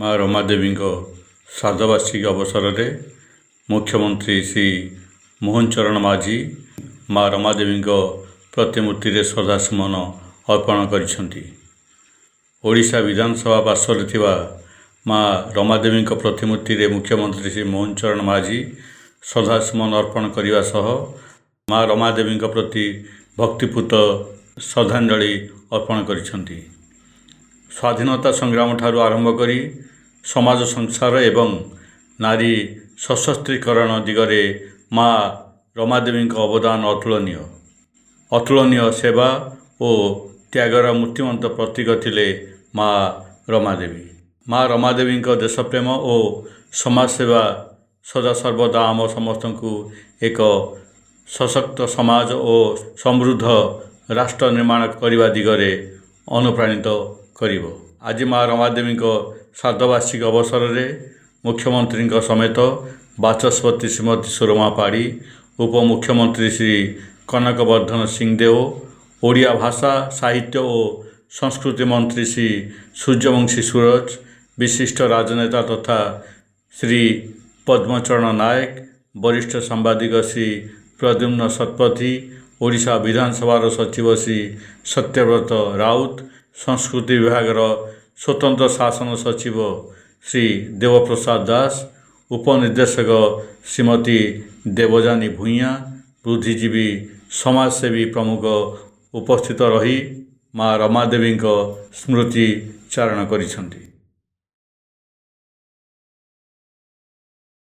माँ रमादेवी श्राद्धवार्षिकी अवसर में मुख्यमंत्री श्री मोहन चरण माझी माँ रमादेवी प्रतिमूर्ति रे श्रद्धासुमन अर्पण करिसेंती। ओडिशा विधानसभा पार्श्वर थिबा माँ रमादेवी प्रतिमूर्ति रे मुख्यमंत्री श्री मोहन चरण माझी श्रद्धासुमन अर्पण करने सह माँ रमादेवी प्रति भक्तिपूत श्रद्धांजलि अर्पण करिसेंती। स्वाधीनता संग्राम ठारू आरंभ करी समाज संसार एवं नारी सशस्त्रीकरण दिगरे माँ रमादेवी अवदान अतुलनीय सेवा और त्यागर मूर्तिमंत प्रतीक थिले माँ रमादेवी। माँ रमादेवी देशप्रेम और समाजसेवा सदा सर्वदा आम समस्त को एक सशक्त समाज और समृद्ध राष्ट्र निर्माण करने दिगरे अनुप्राणित करिवो। आज माँ रमादेवी श्राद्धवार्षिक अवसर में मुख्यमंत्री समेत बाचस्पति श्रीमती सुरमा पाढ़ी, उपमुख्यमंत्री श्री कनकवर्धन सिंहदेव, ओडिया भाषा साहित्य और संस्कृति मंत्री श्री सूर्यवंशी सूरज, विशिष्ट राजनेता तथा श्री पद्मचरण नायक, वरिष्ठ सांबादिक श्री प्रद्युम्न शतपथी, ओडिशा विधानसभा सचिव श्री सत्यव्रत राउत, संस्कृति विभाग स्वतंत्र शासन सचिव श्री देवप्रसाद दास, उपनिर्देशक श्रीमती देवजानी भूइया, बुद्धिजीवी समाजसेवी प्रमुख उपस्थित रही माँ रमादेवी स्मृति चारण करिसेंती।